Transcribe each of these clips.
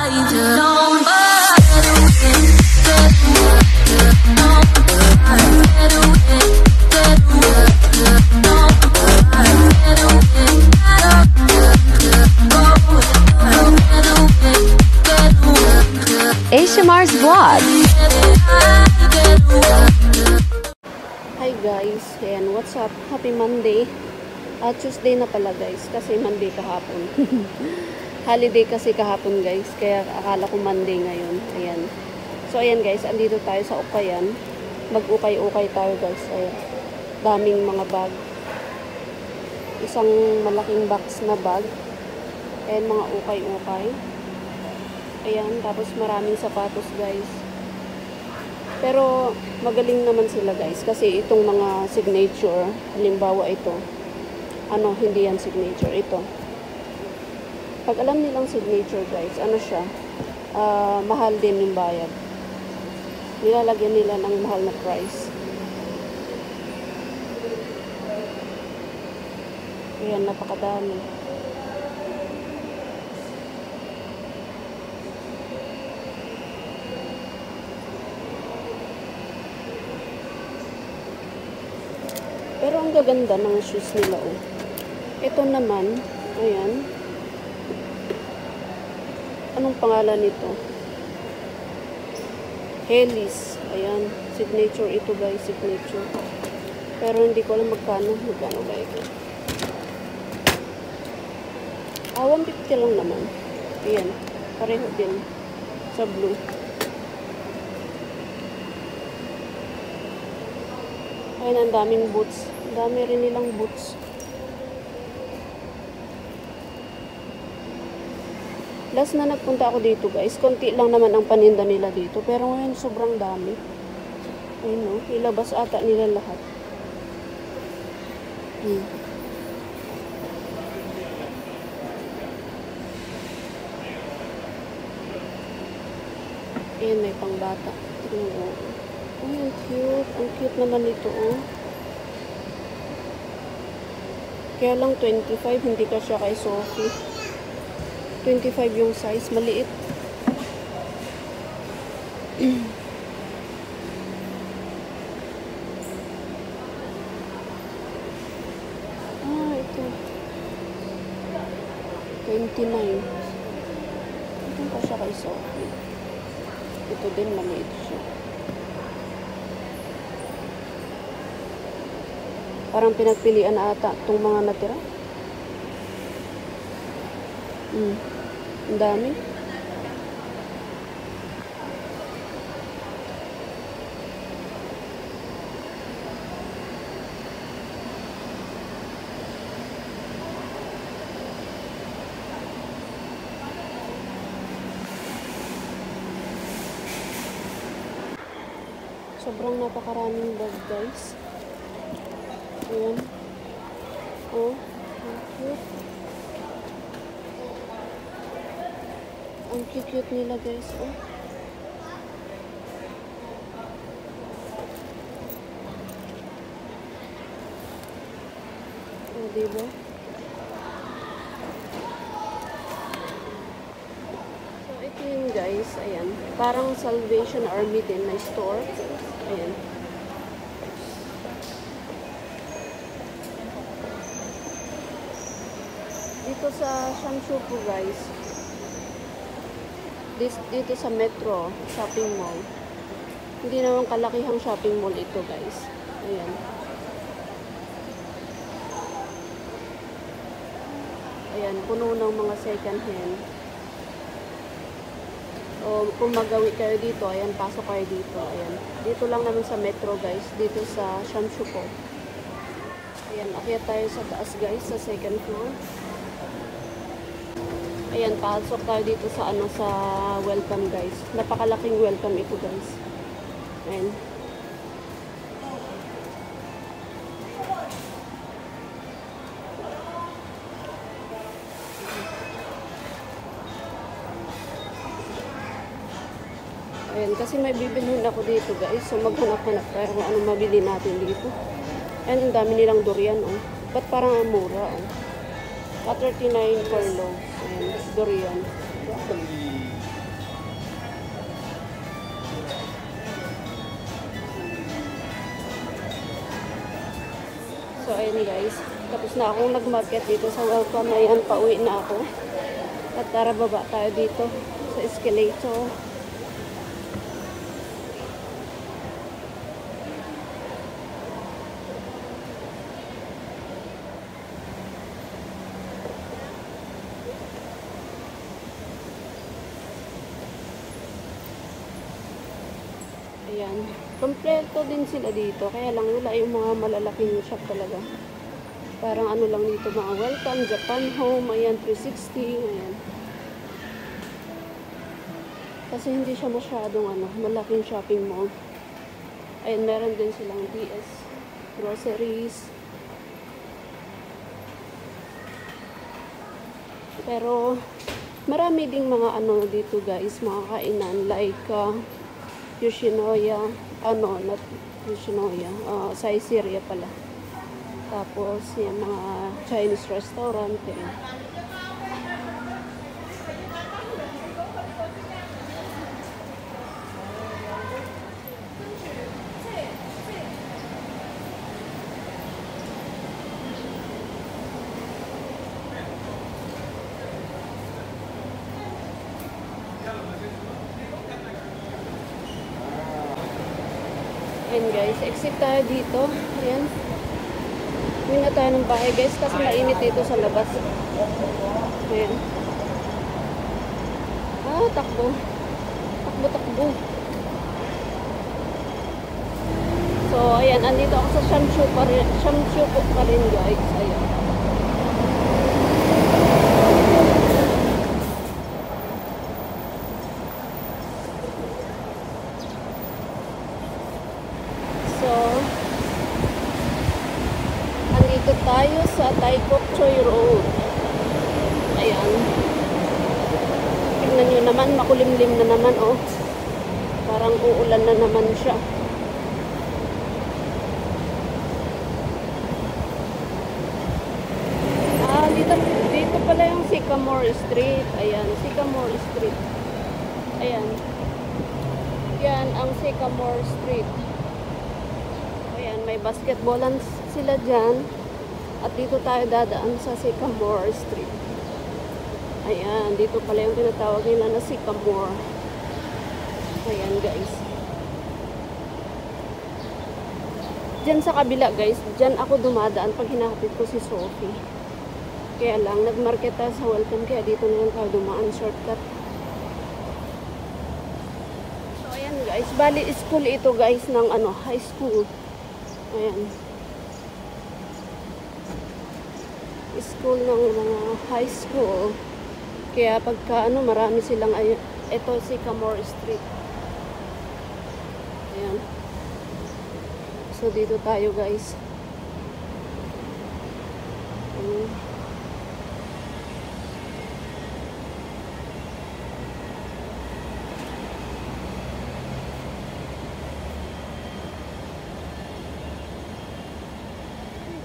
ASMR's Vlog. Hi guys, ayan, what's up? Happy Monday. Tuesday na pala guys, kasi Monday kahapon. Holiday kasi kahapon guys, kaya akala ko Monday ngayon. Ayan. So ayan guys, andito tayo sa Ukayan. Mag-ukay-ukay tayo guys. Ayan. Daming mga bag. Isang malaking box na bag. Ayan, mga ukay-ukay. Ayan, tapos maraming sapatos guys. Pero magaling naman sila guys, kasi itong mga signature, halimbawa ito, hindi yan signature, ito. Pag alam nilang signature guys, siya, mahal din yung bayad. Nilalagyan nila ng mahal na price. Ayan, napakadami. Pero ang gaganda ng shoes nila, oh. Ito naman, ayan. Anong pangalan nito? Hellis. Ayan, signature ito guys, signature. Pero hindi ko alam magkano ba ito. 150 lang naman. Ayan, pareho din sa blue. Ayan, ang daming boots. Ang dami rin nilang boots. Last na nagpunta ako dito guys, konti lang naman ang paninda nila dito. Pero ngayon sobrang dami. Ayun, ilabas ata nila lahat. Ayan, may pangbata. Ay, ang cute. Ang cute naman ito, oh. Kaya lang 25, hindi ka siya kay Sophie. 25 yung size, maliit. Ito. 29. Ito ka siya kay Sophie. Ito din, maliit siya. Parang pinagpilian ata itong mga natira. Ang dami. Sobrang napakaraming bag guys. Ayan. Oh, cute. Ang cute nila guys. Oh. Oh, diba? So, ito yun guys. Ayan. Parang Salvation Army din na store. Ayan. Dito sa Shamshupo guys, dito sa Metro Shopping Mall, hindi naman kalakihang shopping mall ito guys. Ayan. Ayan, puno ng mga second hand. O kung magawi kayo dito, ayan, pasok kayo dito. Ayan. Dito lang naman sa Metro guys, dito sa Shamshupo. Ayan, akyat tayo sa taas guys, sa second floor. Ayan, pasok tayo dito sa sa welcome guys. Napakalaking welcome ito guys. Ayan. Ayan, kasi may bibilhin ako dito guys. So maghanap-hanap tayo kung anong mabili natin dito. Ayan, ang dami nilang durian, oh. Ba't parang mura, oh. 39 per loaf. Ayan, durian. Ayan guys, tapos na akong nag-market dito sa Welcome. Ayan, pauwi na ako. At tara, baba tayo dito sa escalator. Ayan, kompleto din sila dito. Kaya lang wala yung mga malalaking shop talaga. Parang ano lang dito, mga Welcome, Japan Home, ayan, 360, ayan. Kasi hindi siya masyadong malaking shopping mall. Ayan, meron din silang DS, groceries. Pero, marami ding mga dito guys, mga kainan, like, Yoshinoya, not Yoshinoya, Saizeriya pala. Tapos, yung mga Chinese restaurant. Ayan. Ayan guys, exit tayo dito. Ayan. Uwi na tayo ng bahay guys kasi mainit dito sa labas. Ayan. Takbo. Takbo. So, ayan. Andito ako sa Shamshuko pa rin guys. Ayan. Dito tayo sa Taikokchoy Road. Ayan. Tingnan nyo naman, makulimlim na naman, oh. Parang uulan na naman siya. Dito pala yung Sycamore Street. Ayan, Sycamore Street. Ayan. Yan ang Sycamore Street. Ayan, may basketballan sila dyan. At dito tayo dadaan sa Sycamore Street. Ayan, dito pala yung tinatawag nila na Sycamore. Ayan guys. Diyan sa kabila guys, diyan ako dumadaan pag hinahatid ko si Sophie. Kaya lang, nag-market tayo sa Welcome, kaya dito na lang tayo dumaan, shortcut. So ayan guys, bali school ito guys ng high school. Ayan. School ng mga high school. Kaya pagka marami silang ito Sycamore Street. Ayan. So dito tayo guys.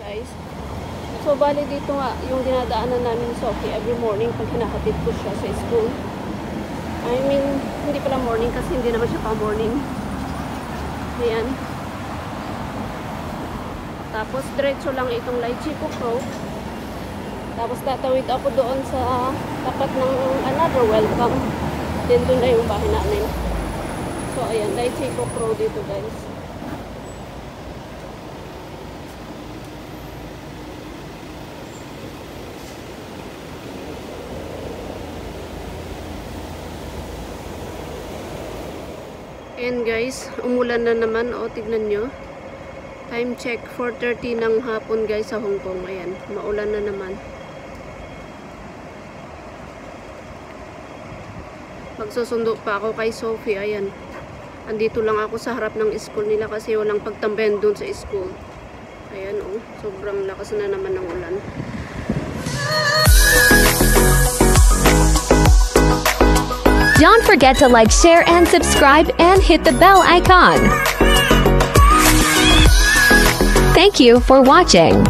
Guys. So, bali dito nga, yung dinadaanan namin ni Sophie every morning pag hinahatid ko siya sa school. I mean, hindi pala morning kasi hindi naman siya pa morning. Ayan. Tapos, diretso lang itong Lychee-Cook Road. Tapos, tatawid ako doon sa tapat ng another Welcome. Then, doon na yung bahay namin. So, ayan, Lychee-Cook Road dito guys. Ayan guys, umulan na naman. O, tignan nyo. Time check, 4:30 ng hapon guys sa Hong Kong. Ayan, maulan na naman. Magsusundo pa ako kay Sophie. Ayan. Andito lang ako sa harap ng school nila kasi walang pagtambayan doon sa school. Ayan o, sobrang lakas na naman ng ulan. Don't forget to like, share, and subscribe, and hit the bell icon. Thank you for watching.